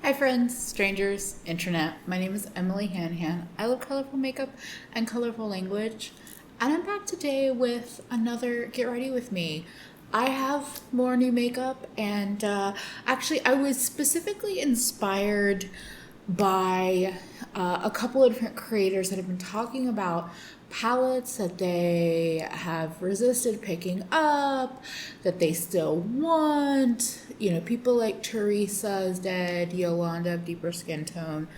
Hi friends, strangers, internet. My name is EmilyHanhan. I love colorful makeup and colorful language. And I'm back today with another Get Ready With Me. I have more new makeup and actually I was specifically inspired by a couple of different creators that have been talking about palettes that they have resisted picking up, that they still want. You know, people like Teresa is dead, Yolanda of Deeper Skin Tone.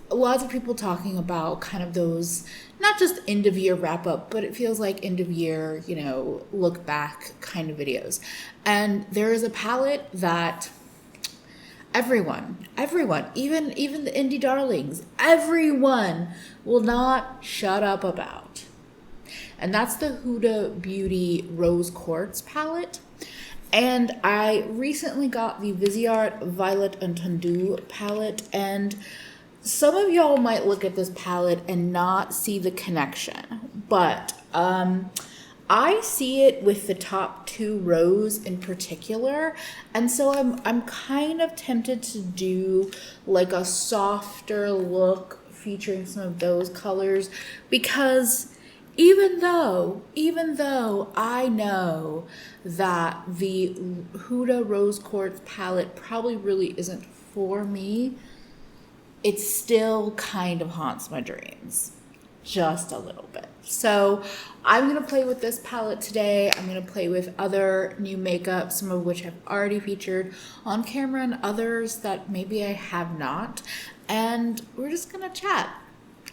Lots of people talking about kind of those, not just end of year wrap up, but it feels like end of year, you know, look back kind of videos. And there is a palette that everyone, even the indie darlings, everyone will not shut up about. And that's the Huda Beauty Rose Quartz palette. And I recently got the Viseart Violet Entendu palette, and some of y'all might look at this palette and not see the connection, but I see it with the top two rows in particular, and so I'm kind of tempted to do like a softer look featuring some of those colors, because even though I know that the Huda Rose Quartz palette probably really isn't for me, it still kind of haunts my dreams just a little bit. So I'm going to play with this palette today. I'm going to play with other new makeup, some of which I've already featured on camera and others that maybe I have not. And we're just going to chat.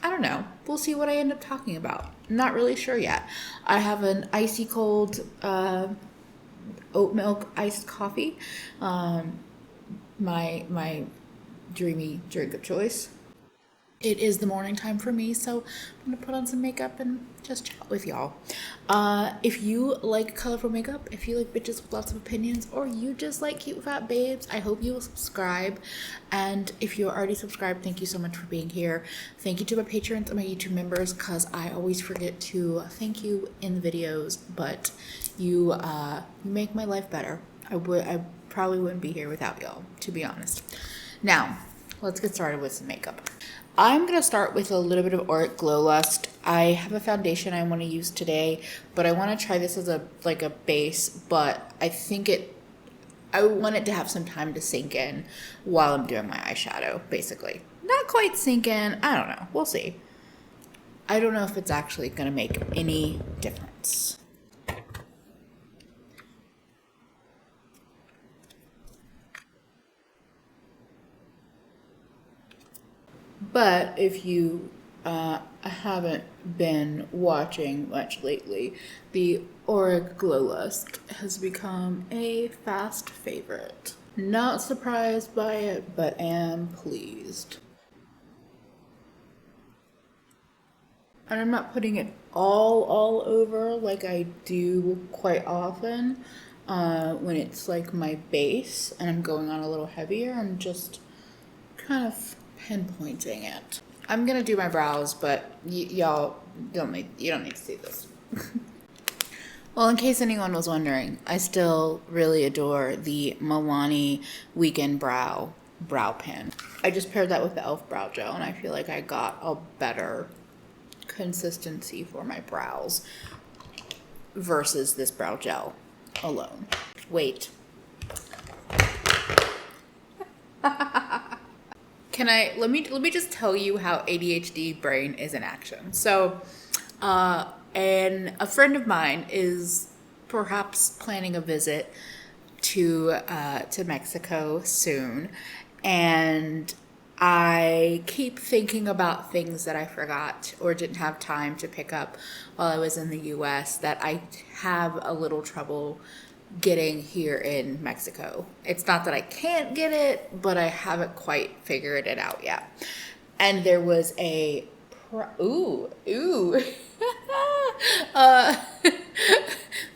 I don't know. We'll see what I end up talking about. Not really sure yet. I have an icy cold oat milk iced coffee. My dreamy drink of choice. It is the morning time for me, so I'm gonna put on some makeup and just chat with y'all. If you like colorful makeup, if you like bitches with lots of opinions, or you just like cute fat babes, I hope you will subscribe. And if you're already subscribed, thank you so much for being here. Thank you to my patrons and my YouTube members, because I always forget to thank you in the videos, but you make my life better. I probably wouldn't be here without y'all, to be honest. Now, let's get started with some makeup. I'm going to start with a little bit of Auric Glow Lust. I have a foundation I want to use today, but I want to try this as a base, but I want it to have some time to sink in while I'm doing my eyeshadow, basically. Not quite sink in, I don't know, we'll see. I don't know if it's actually going to make any difference. But if you haven't been watching much lately, the Auric Glow Lust has become a fast favorite. Not surprised by it, but am pleased. And I'm not putting it all over like I do quite often when it's like my base and I'm going on a little heavier. I'm just kind of pinpointing it. I'm gonna do my brows, but y'all don't need to see this. Well, in case anyone was wondering, I still really adore the Milani Weekend Brow Pen. I just paired that with the e.l.f. brow gel, and I feel like I got a better consistency for my brows versus this brow gel alone. Wait. Let me just tell you how ADHD brain is in action. So, and a friend of mine is perhaps planning a visit to Mexico soon, and I keep thinking about things that I forgot or didn't have time to pick up while I was in the US that I have a little trouble getting here in Mexico. It's not that I can't get it, but I haven't quite figured it out yet. And there was a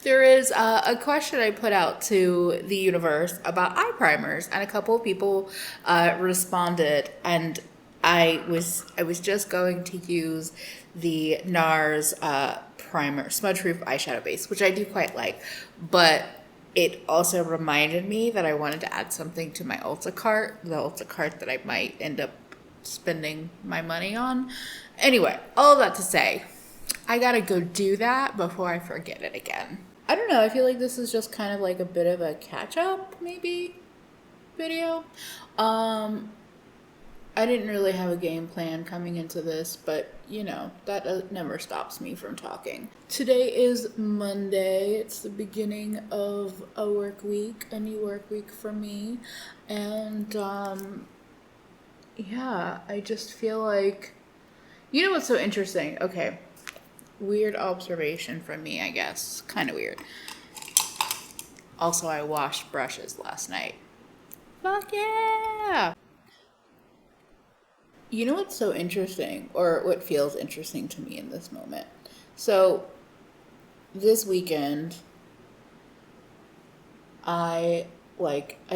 there is a question I put out to the universe about eye primers, and a couple of people responded, and I was just going to use the NARS primer, smudge proof eyeshadow base, which I do quite like, but it also reminded me that I wanted to add something to my Ulta cart, the Ulta cart that I might end up spending my money on. Anyway, all that to say, I gotta go do that before I forget it again. I don't know, I feel like this is just kind of like a bit of a catch up, maybe, video. I didn't really have a game plan coming into this, but you know, that never stops me from talking. Today is Monday. It's the beginning of a work week, a new work week for me. And yeah, I just feel like, you know what's so interesting? Okay, weird observation from me, I guess. Kind of weird. Also, I washed brushes last night. Fuck yeah! You know what's so interesting, or what feels interesting to me in this moment? So, this weekend, I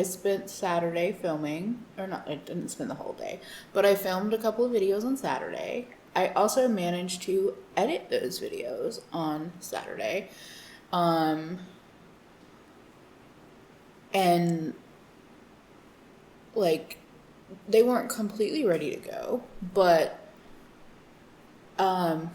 spent Saturday filming, or not, I didn't spend the whole day, but I filmed a couple of videos on Saturday. I also managed to edit those videos on Saturday. And like, they weren't completely ready to go, but I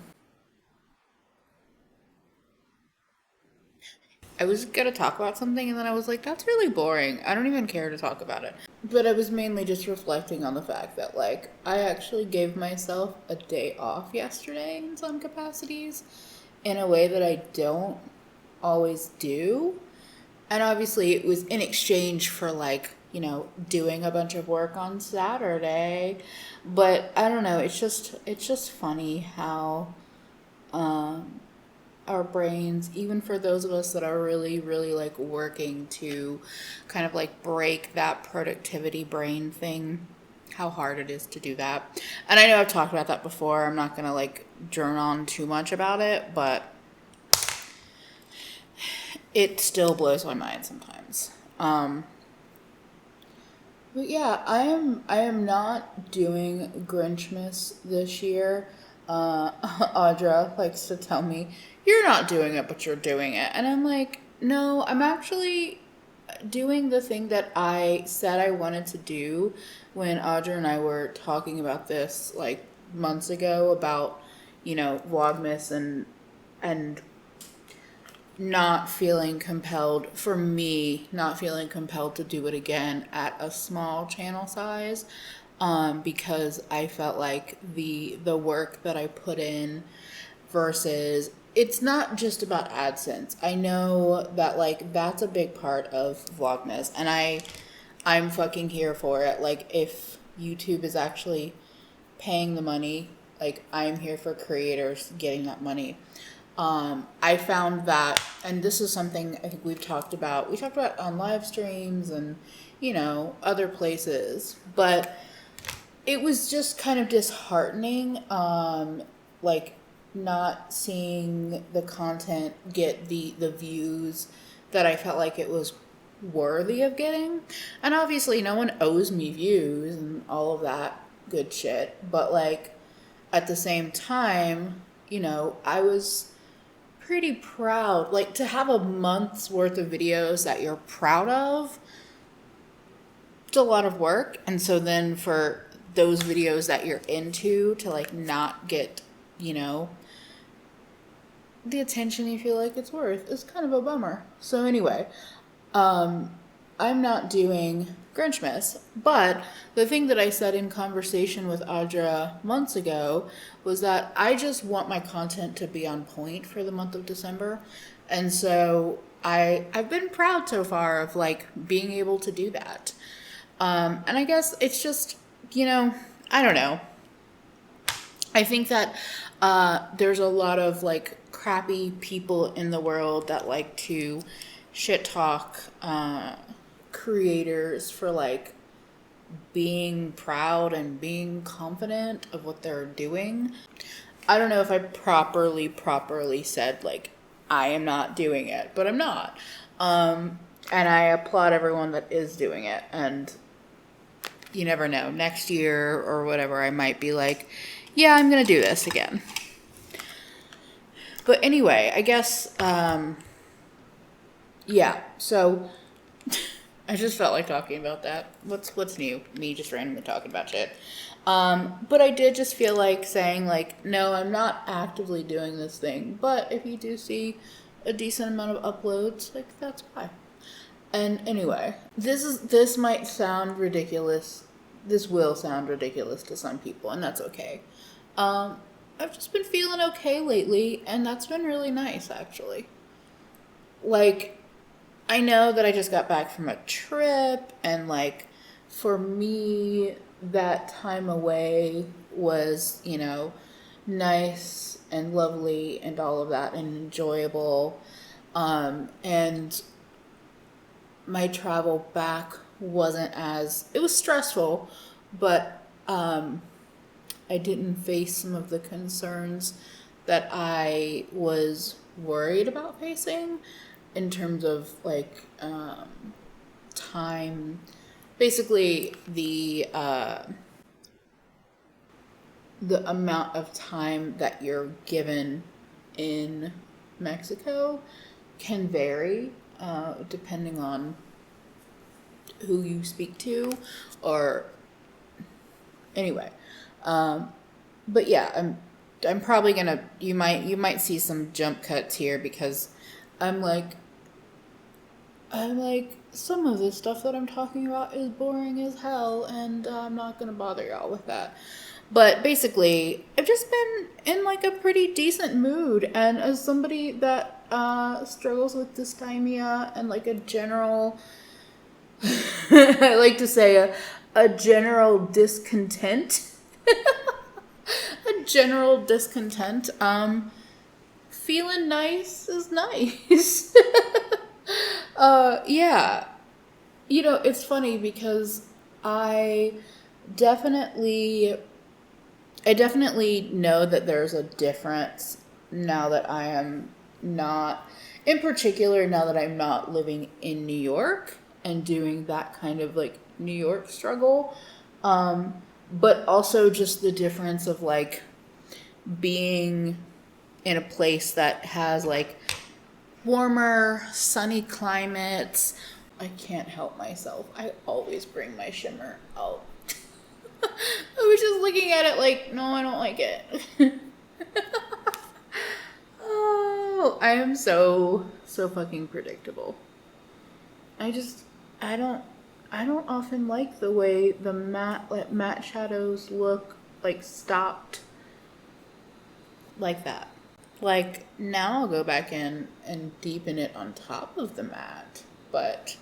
was gonna talk about something and then I was like, that's really boring. I don't even care to talk about it. But I was mainly just reflecting on the fact that, like, I actually gave myself a day off yesterday in some capacities in a way that I don't always do. And obviously, it was in exchange for, like, you know, doing a bunch of work on Saturday. But I don't know, it's just funny how our brains, even for those of us that are really, really like working to kind of like break that productivity brain thing, how hard it is to do that. And I know I've talked about that before. I'm not going to like drone on too much about it, but it still blows my mind sometimes. But yeah, I am not doing Grinchmas this year. Audra likes to tell me, "You're not doing it, but you're doing it," and I'm like, "No, I'm actually doing the thing that I said I wanted to do when Audra and I were talking about this like months ago about, you know, Vlogmas and not feeling compelled, for me, not feeling compelled to do it again at a small channel size, because I felt like the work that I put in versus, it's not just about AdSense. I know that like that's a big part of Vlogmas, and I'm fucking here for it. Like, if YouTube is actually paying the money, like, I'm here for creators getting that money. I found that, and this is something I think we've talked about. We talked about on live streams and, you know, other places, but it was just kind of disheartening, like, not seeing the content get the views that I felt like it was worthy of getting. And obviously, no one owes me views and all of that good shit, but like, at the same time, you know, I was pretty proud. Like, to have a month's worth of videos that you're proud of, it's a lot of work. And so then for those videos that you're into to like not get, you know, the attention you feel like it's worth, is kind of a bummer. So anyway, I'm not doing Grinchmas, but the thing that I said in conversation with Audra months ago was that I just want my content to be on point for the month of December. And so I've been proud so far of like being able to do that. And I guess it's just, you know, I don't know. I think that there's a lot of like crappy people in the world that like to shit talk creators for like being proud and being confident of what they're doing. I don't know if I properly said like I am not doing it, but I'm not. And I applaud everyone that is doing it. And you never know, next year or whatever, I might be like, yeah, I'm gonna do this again. But anyway, I guess yeah, so I just felt like talking about that. What's new? Me just randomly talking about shit. But I did just feel like saying like, no, I'm not actively doing this thing. But if you do see a decent amount of uploads, like that's why. And anyway, this might sound ridiculous. This will sound ridiculous to some people, and that's okay. I've just been feeling okay lately, and that's been really nice, actually. Like, I know that I just got back from a trip, and like, for me, that time away was, nice and lovely and all of that and enjoyable. And my travel back wasn't it was stressful, but I didn't face some of the concerns that I was worried about facing in terms of like time. Basically, the amount of time that you're given in Mexico can vary depending on who you speak to, or anyway. But yeah, I'm probably gonna. You might see some jump cuts here because I'm like some of this stuff that I'm talking about is boring as hell, and I'm not gonna bother y'all with that. But basically, I've just been in like a pretty decent mood, and as somebody that struggles with dysthymia and like a general, I like to say a general discontent, a general discontent. Feeling nice is nice. Yeah. It's funny because I definitely know that there's a difference now that I am not, in particular, now that I'm not living in New York and doing that kind of like New York struggle. But also just the difference of like being in a place that has like warmer, sunny climates. I can't help myself. I always bring my shimmer out. I was just looking at it like, no, I don't like it. Oh, I am so fucking predictable. I don't often like the way the matte shadows look like stopped like that. Like, now I'll go back in and deepen it on top of the matte, but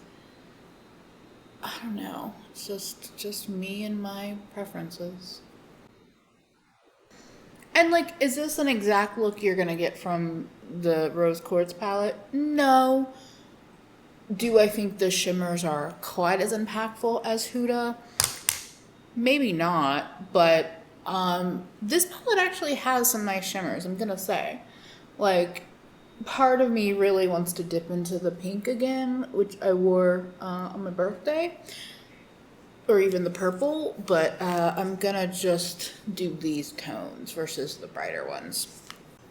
I don't know. It's just me and my preferences. And like, is this an exact look you're gonna get from the Rose Quartz palette? No. Do I think the shimmers are quite as impactful as Huda? Maybe not, but this palette actually has some nice shimmers, I'm gonna say. Like, part of me really wants to dip into the pink again, which I wore on my birthday, or even the purple, but I'm gonna just do these tones versus the brighter ones.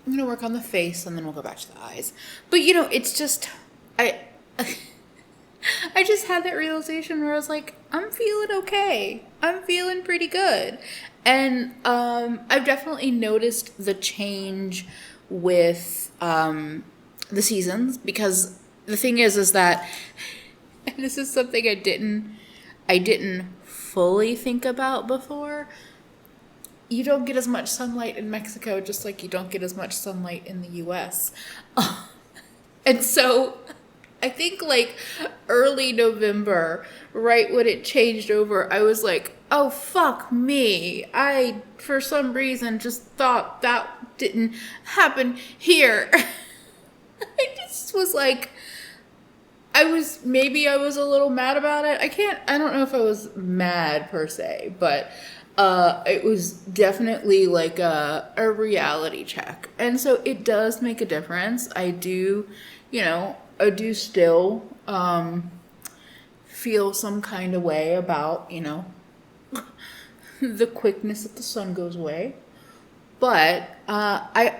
I'm gonna work on the face and then we'll go back to the eyes. But it's just, I just had that realization where I was like, I'm feeling okay. I'm feeling pretty good. And I've definitely noticed the change with the seasons, because the thing is that, and this is something I didn't fully think about before, you don't get as much sunlight in Mexico just like you don't get as much sunlight in the US. And so I think like early November, right when it changed over, I was like, oh, fuck me. I, for some reason, just thought that didn't happen here. I just was like, I was a little mad about it. I don't know if I was mad per se, but it was definitely like a reality check. And so it does make a difference. I do still feel some kind of way about, the quickness that the sun goes away. But I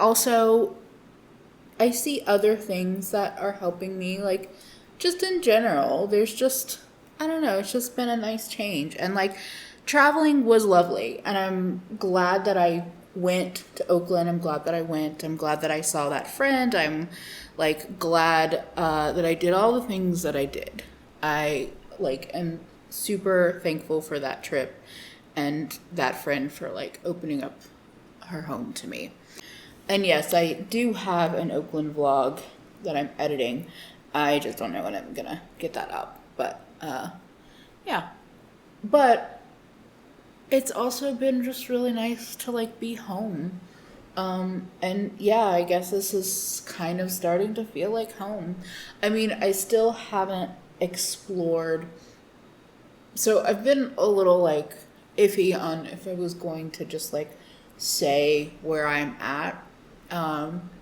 see other things that are helping me. Like, just in general, there's just, I don't know, it's just been a nice change. And like traveling was lovely. And I'm glad that I went to Oakland. I'm glad that I went. I'm glad that I saw that friend. I'm like glad that I did all the things that I did. I like am super thankful for that trip and that friend for like opening up her home to me. And yes, I do have an Oakland vlog that I'm editing. I just don't know when I'm gonna get that up. But yeah. But it's also been just really nice to like be home. And yeah, I guess this is kind of starting to feel like home. I mean, I still haven't explored. So I've been a little like iffy on if I was going to just like say where I'm at.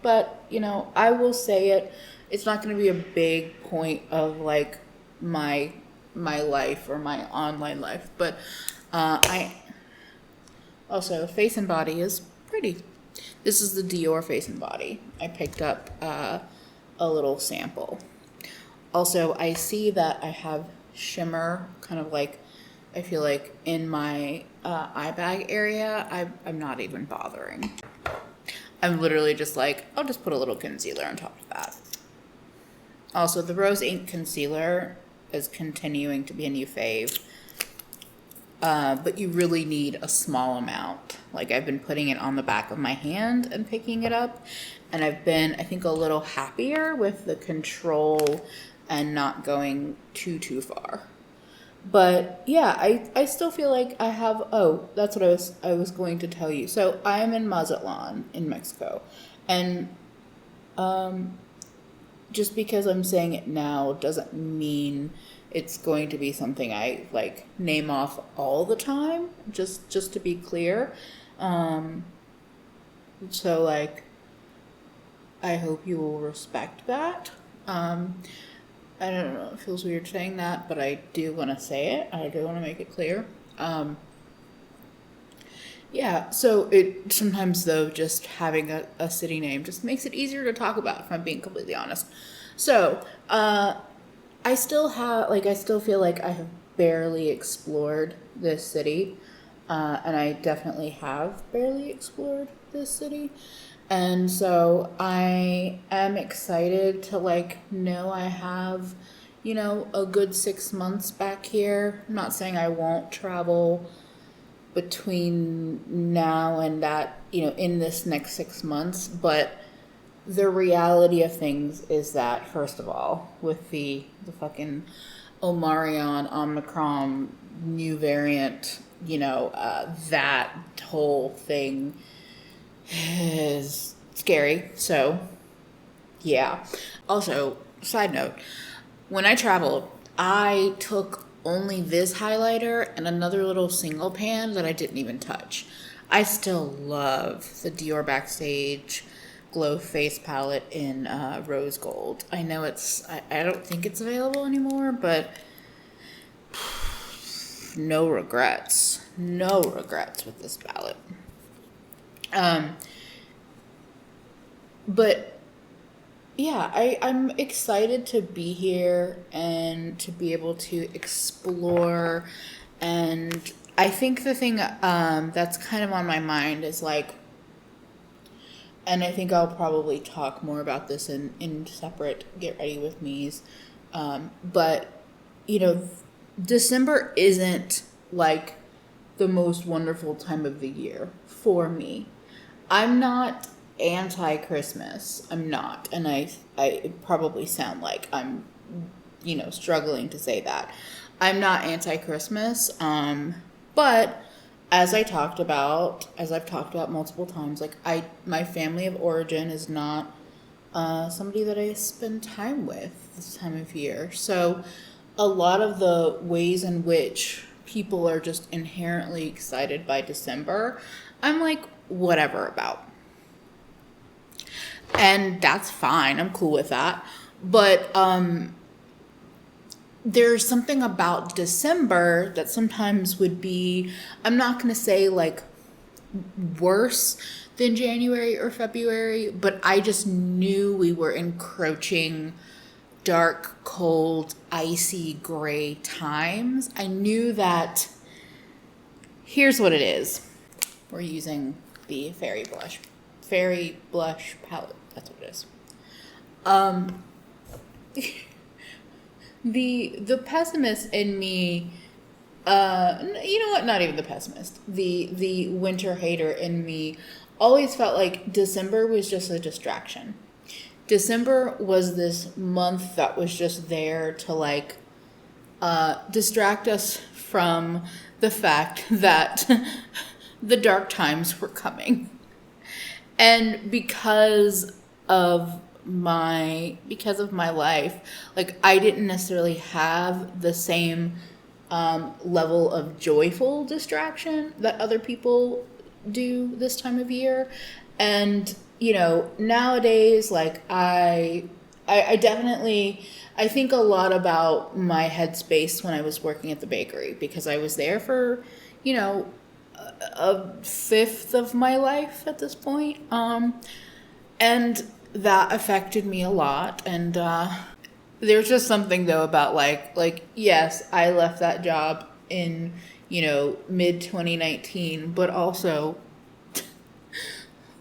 But you know, I will say it. It's not going to be a big point of like my life or my online life, but I also face and body is pretty. This is the Dior face and body. I picked up a little sample. Also, I see that I have shimmer kind of like, I feel like in my eye bag area. I'm not even bothering. I'm literally just like, I'll just put a little concealer on top of that. Also, the Rose Ink Concealer is continuing to be a new fave. But you really need a small amount. Like I've been putting it on the back of my hand and picking it up. And I've been, I think, a little happier with the control and not going too far. But yeah, I still feel like I have, oh, that's what I was going to tell you. So I'm in Mazatlan in Mexico. And just because I'm saying it now doesn't mean it's going to be something I like name off all the time, just to be clear. So like I hope you will respect that. I don't know, it feels weird saying that, but I do want to say it. I do want to make it clear. Yeah, so it sometimes though just having a city name just makes it easier to talk about, if I'm being completely honest. So I still feel like I have barely explored this city, and I definitely have barely explored this city. And so I am excited to like know I have, you know, a good 6 months back here. I'm not saying I won't travel between now and that, you know, in this next 6 months, but the reality of things is that, first of all, with the fucking Omarion, Omicron, new variant, you know, that whole thing is scary. So, yeah. Also, side note, when I traveled, I took only this highlighter and another little single pan that I didn't even touch. I still love the Dior Backstage Glow Face Palette in rose gold. I know I don't think it's available anymore, but no regrets. No regrets with this palette. But yeah, I'm excited to be here and to be able to explore. And I think the thing that's kind of on my mind is like, and I think I'll probably talk more about this in separate Get Ready With Me's. But, you know, December isn't like the most wonderful time of the year for me. I'm not anti-Christmas. I'm not. And I probably sound like I'm, you know, struggling to say that. I'm not anti-Christmas. But as I've talked about multiple times, like my family of origin is not somebody that I spend time with this time of year. So a lot of the ways in which people are just inherently excited by December, I'm like, whatever about. And that's fine. I'm cool with that. But there's something about December that sometimes would be, I'm not going to say like worse than January or February, but I just knew we were encroaching dark, cold, icy gray times, I knew that here's what it is. We're using the Fairy Blush palette. That's what it is. The pessimist in me, you know what? Not even the pessimist. The winter hater in me always felt like December was just a distraction. December was this month that was just there to like distract us from the fact that the dark times were coming. And because of my life, like I didn't necessarily have the same level of joyful distraction that other people do this time of year. And you know, nowadays, like I definitely, I think a lot about my headspace when I was working at the bakery, because I was there for, you know, a fifth of my life at this point. And that affected me a lot. And there's just something though about like, yes, I left that job in, you know, mid 2019, but also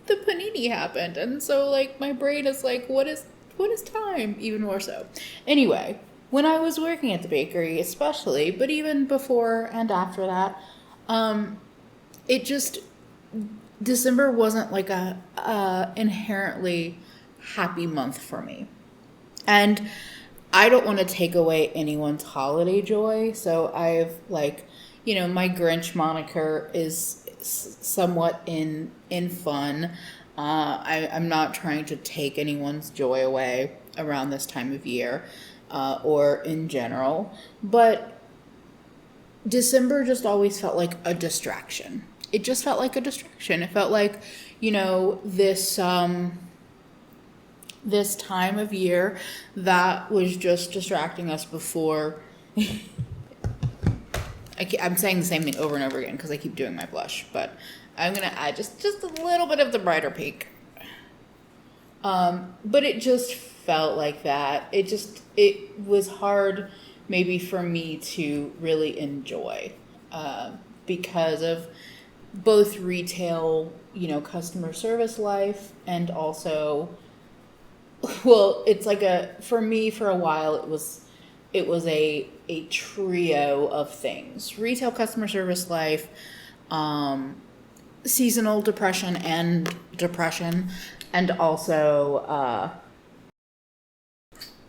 the panini happened. And so like my brain is like, what is time? Even more so. Anyway, when I was working at the bakery, especially, but even before and after that, it just, December wasn't like a inherently happy month for me. And I don't want to take away anyone's holiday joy. So I've like, you know, my Grinch moniker is somewhat in fun. I'm not trying to take anyone's joy away around this time of year, or in general, but December just always felt like a distraction. It just felt like a distraction. It felt like, you know, this this time of year that was just distracting us before. I'm saying the same thing over and over again because I keep doing my blush, but I'm going to add just a little bit of the brighter pink. But it just felt like that. It was hard maybe for me to really enjoy, because of both retail, you know, customer service life, and also, well, it's like for me for a while, it was a trio of things: retail customer service life, seasonal depression, and also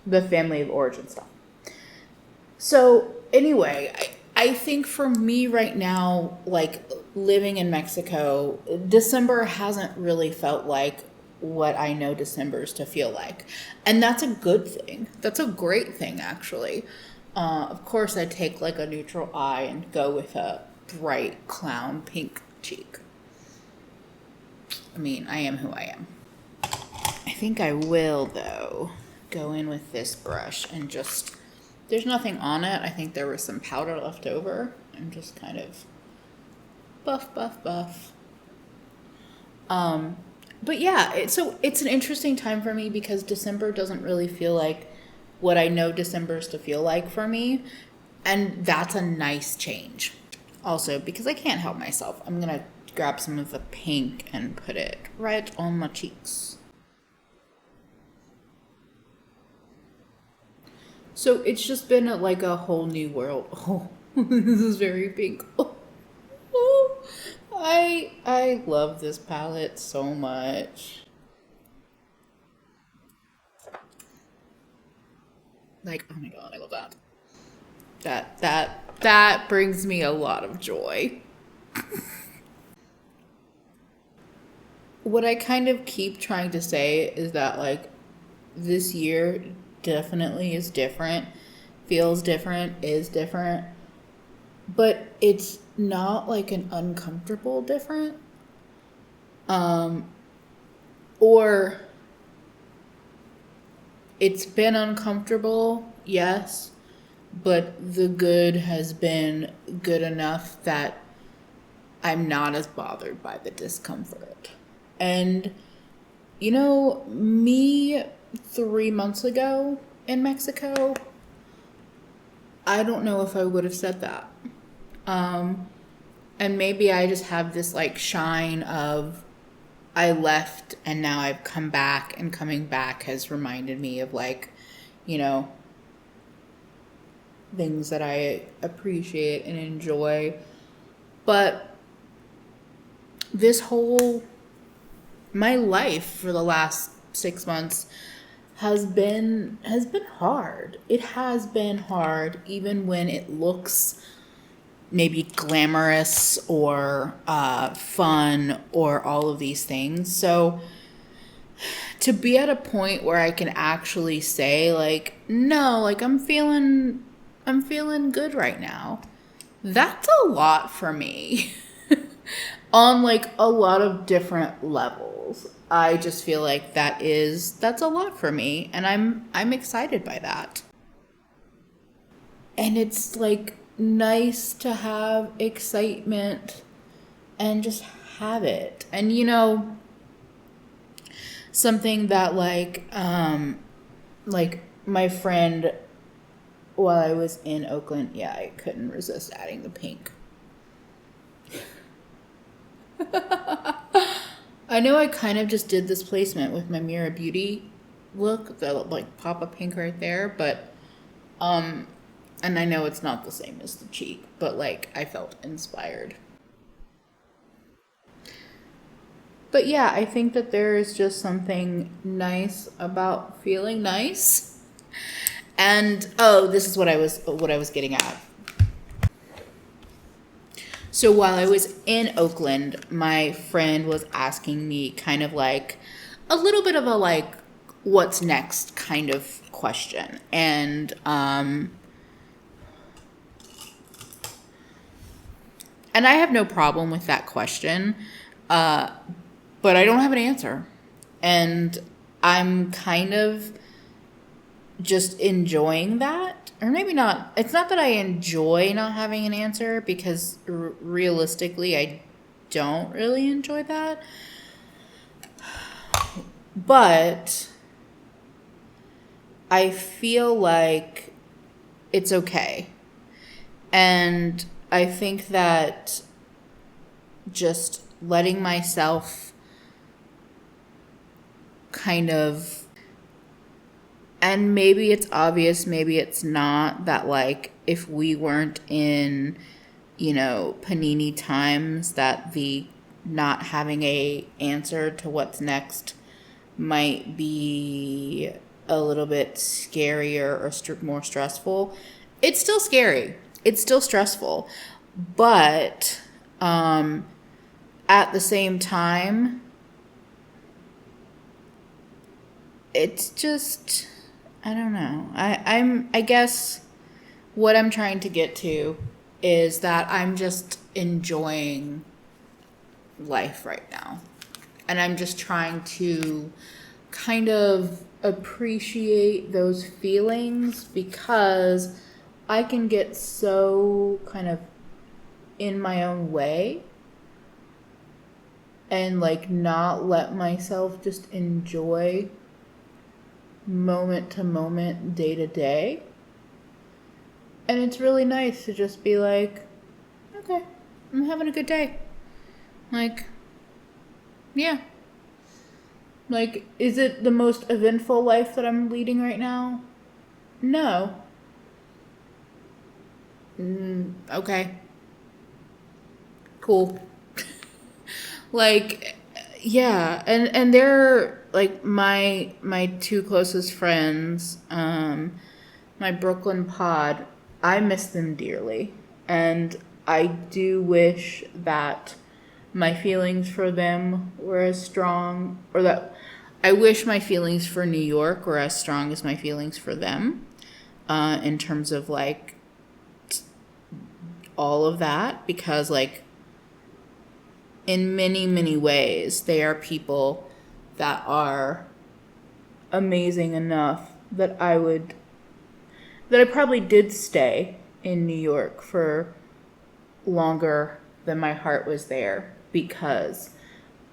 the family of origin stuff. So anyway, I think for me right now, like living in Mexico, December hasn't really felt like what I know December's to feel like. And that's a good thing. That's a great thing, actually. Of course, I'd take like a neutral eye and go with a bright clown pink cheek. I mean, I am who I am. I think I will, though, go in with this brush and just, there's nothing on it. I think there was some powder left over, and just kind of buff. But yeah, so it's an interesting time for me because December doesn't really feel like what I know December's to feel like for me. And that's a nice change. Also, because I can't help myself, I'm going to grab some of the pink and put it right on my cheeks. So it's just been like a whole new world. Oh, this is very pink. Oh, I love this palette so much. Like, oh my god, I love that. That brings me a lot of joy. What I kind of keep trying to say is that, like, this year definitely is different, feels different, is different, but it's not like an uncomfortable different. Or it's been uncomfortable, yes, but the good has been good enough that I'm not as bothered by the discomfort. And, you know, me 3 months ago, in Mexico, I don't know if I would have said that. And maybe I just have this like shine of I left and now I've come back, and coming back has reminded me of like, you know, things that I appreciate and enjoy. But my life for the last 6 months has been hard. It has been hard, even when it looks maybe glamorous or fun or all of these things. So to be at a point where I can actually say like, no, like I'm feeling good right now, that's a lot for me. On like a lot of different levels. I just feel like that's a lot for me, and I'm excited by that. And it's like nice to have excitement and just have it. And you know, something that like my friend, while I was in Oakland, yeah, I couldn't resist adding the pink. I know I kind of just did this placement with my Mirror Beauty look, the like pop-up pink right there, but and I know it's not the same as the cheek, but like I felt inspired. But yeah, I think that there is just something nice about feeling nice. And oh, this is what I was getting at. So while I was in Oakland, my friend was asking me kind of like a little bit of a like what's next kind of question. And I have no problem with that question. But I don't have an answer. And I'm kind of just enjoying that. Or maybe not. It's not that I enjoy not having an answer, because realistically, I don't really enjoy that. But I feel like it's okay. And I think that just letting myself kind of, and maybe it's obvious, maybe it's not, that like if we weren't in, you know, panini times, that the not having a answer to what's next might be a little bit scarier or more stressful. It's still scary. It's still stressful. But at the same time, it's just, I don't know. I guess what I'm trying to get to is that I'm just enjoying life right now. And I'm just trying to kind of appreciate those feelings, because I can get so kind of in my own way and like not let myself just enjoy moment to moment, day to day. And it's really nice to just be like, okay, I'm having a good day. Like, yeah. Like, is it the most eventful life that I'm leading right now? No. Okay. Cool. Like, yeah, and they're like my two closest friends, my Brooklyn pod. I miss them dearly, and I do wish that my feelings for them were as strong, or that I wish my feelings for New York were as strong as my feelings for them, in terms of like all of that, because like in many, many ways, they are people that are amazing enough that I probably did stay in New York for longer than my heart was there because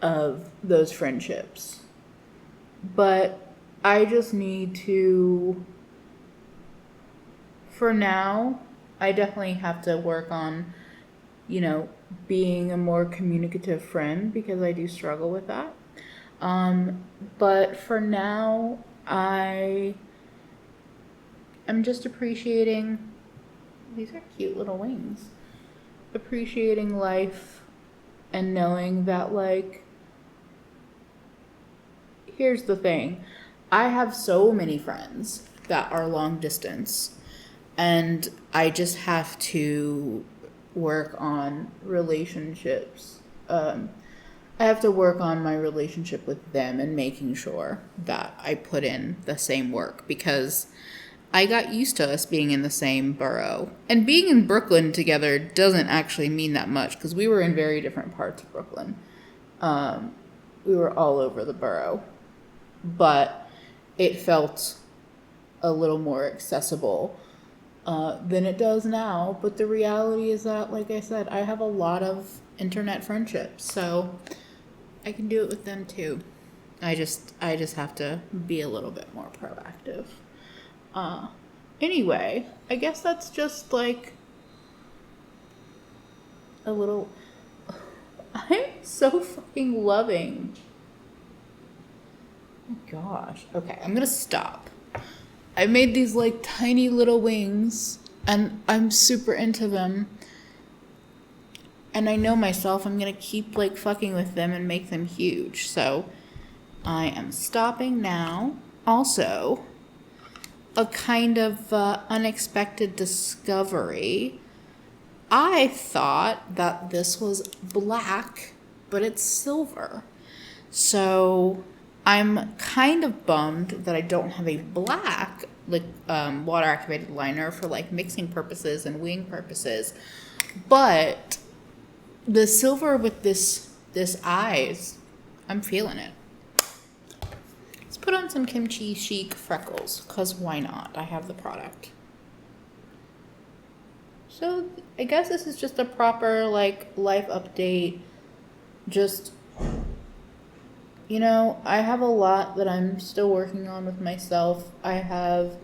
of those friendships. But I just need to for now, I definitely have to work on, being a more communicative friend because I do struggle with that. But for now, I am just appreciating, these are cute little wings, appreciating life and knowing that, like, here's the thing. I have so many friends that are long distance, and I just have to work on relationships. I have to work on my relationship with them and making sure that I put in the same work, because I got used to us being in the same borough. And being in Brooklyn together doesn't actually mean that much, because we were in very different parts of Brooklyn. We were all over the borough. But it felt a little more accessible than it does now. But the reality is that, like I said, I have a lot of internet friendships, so I can do it with them too. I just have to be a little bit more proactive. Anyway, I guess that's just like a little. I'm so fucking loving. Oh my gosh. Okay, I'm gonna stop. I made these like tiny little wings, and I'm super into them. And I know myself, I'm gonna keep like fucking with them and make them huge. So I am stopping now. Also, a kind of unexpected discovery. I thought that this was black, but it's silver. So I'm kind of bummed that I don't have a black water activated liner for like mixing purposes and wing purposes. But the silver with this eyes, I'm feeling it. Let's put on some kimchi chic freckles, because why not? I have the product. So I guess this is just a proper like life update. Just, I have a lot that I'm still working on with myself. I have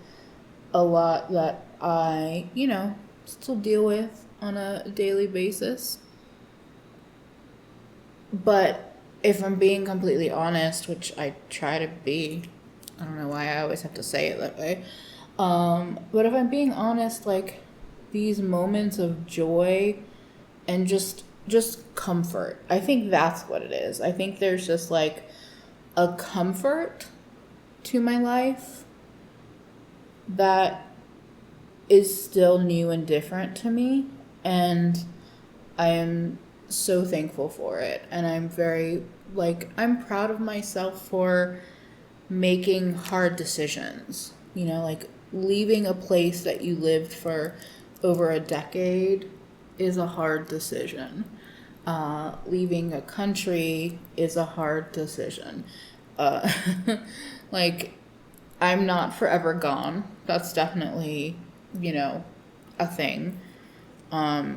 a lot that I, still deal with on a daily basis. But if I'm being completely honest, which I try to be, I don't know why I always have to say it that way. But if I'm being honest, like these moments of joy and just comfort, I think that's what it is. I think there's just like a comfort to my life that is still new and different to me, and I am so thankful for it. And I'm very I'm proud of myself for making hard decisions, like leaving a place that you lived for over a decade is a hard decision. Leaving a country is a hard decision. I'm not forever gone. That's definitely, a thing. I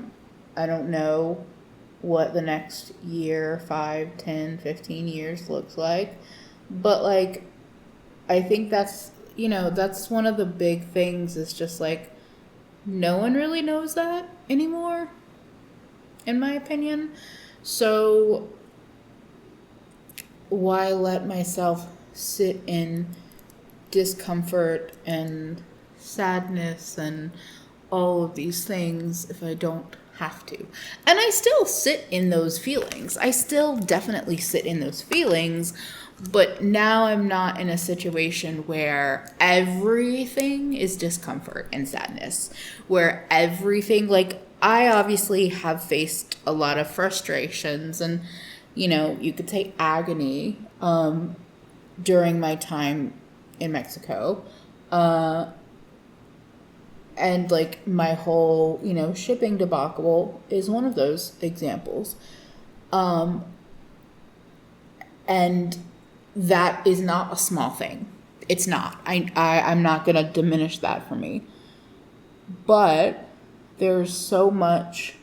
don't know what the next year, 5, 10, 15 years looks like. But I think that's, that's one of the big things, is just no one really knows that anymore, in my opinion. So why let myself sit in discomfort and sadness and all of these things if I don't have to? And I still sit in those feelings. I still definitely sit in those feelings, but now I'm not in a situation where everything is discomfort and sadness, where everything, I obviously have faced a lot of frustrations and, you could say agony during my time in Mexico. And my whole, shipping debacle is one of those examples. And that is not a small thing. It's not. I'm not going to diminish that for me. But there's so much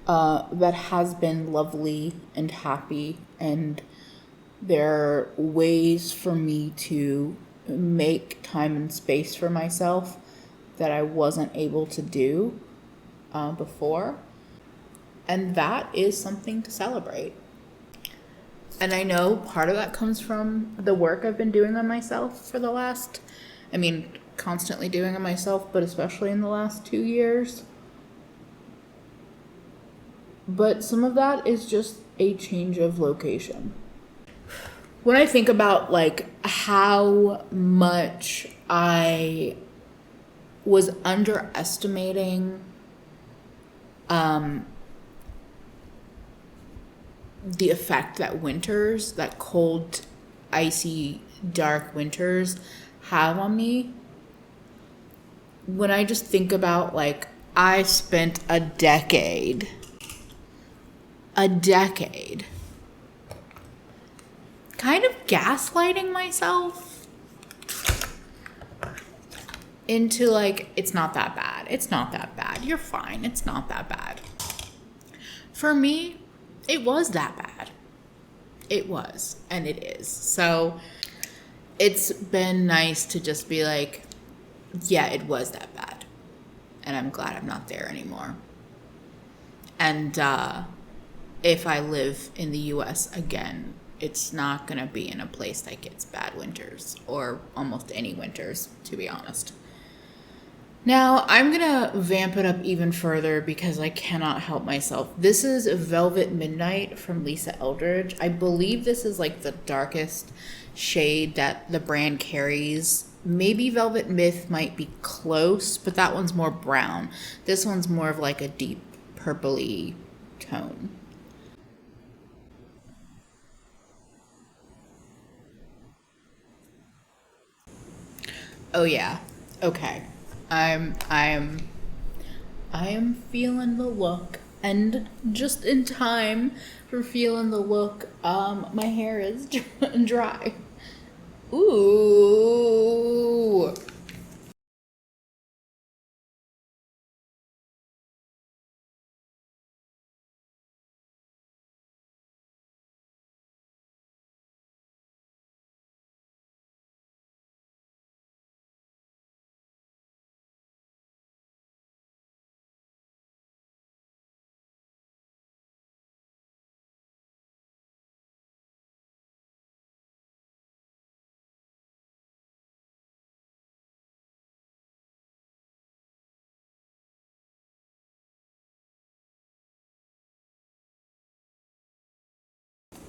that has been lovely and happy, and there are ways for me to make time and space for myself that I wasn't able to do before. And that is something to celebrate. And I know part of that comes from the work I've been doing on myself for the last, constantly doing on myself, but especially in the last 2 years. But some of that is just a change of location. When I think about like how much I was underestimating the effect that winters, that cold, icy, dark winters have on me. When I just think about like I spent a decade kind of gaslighting myself into like, it's not that bad. It's not that bad. You're fine. It's not that bad. For me, it was that bad. It was, and it is. So it's been nice to just be like, yeah, it was that bad. And I'm glad I'm not there anymore. And if I live in the US again, it's not going to be in a place that gets bad winters, or almost any winters, to be honest. Now, I'm going to vamp it up even further because I cannot help myself. This is Velvet Midnight from Lisa Eldridge. I believe this is like the darkest shade that the brand carries. Maybe Velvet Myth might be close, but that one's more brown. This one's more of like a deep purpley tone. Oh yeah. Okay. I am feeling the look, and just in time for feeling the look, my hair is dry. Ooh.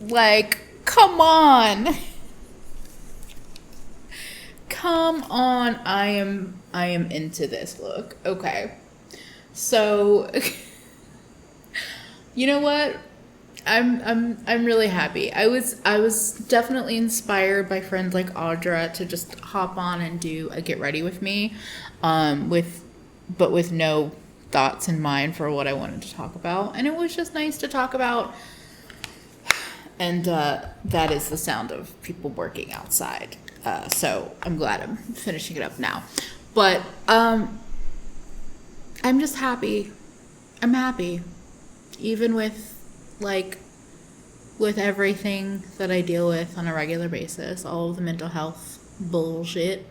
Like, come on. Come on. I am into this look. Okay. So you know what? I'm really happy. I was definitely inspired by friends like Audra to just hop on and do a get ready with me, with no thoughts in mind for what I wanted to talk about, and it was just nice to talk about. And that is the sound of people working outside. So I'm glad I'm finishing it up now. But I'm just happy. I'm happy, even with everything that I deal with on a regular basis, all of the mental health bullshit.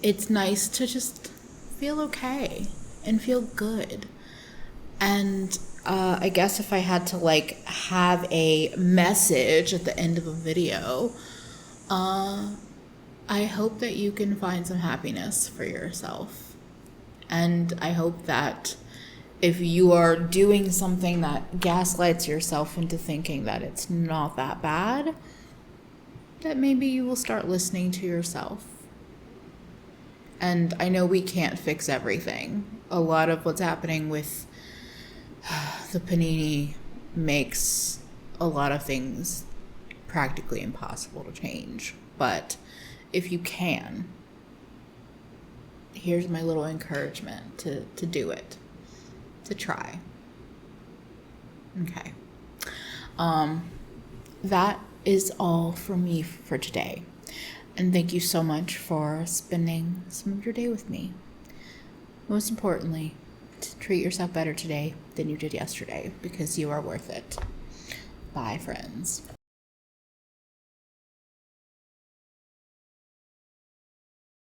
It's nice to just feel okay and feel good. And I guess if I had to have a message at the end of a video, I hope that you can find some happiness for yourself. And I hope that if you are doing something that gaslights yourself into thinking that it's not that bad, that maybe you will start listening to yourself. And I know we can't fix everything. A lot of what's happening with the panini makes a lot of things practically impossible to change. But if you can, here's my little encouragement to do it, to try. Okay. That is all from me for today. And thank you so much for spending some of your day with me. Most importantly, to treat yourself better today than you did yesterday, because you are worth it. Bye, friends.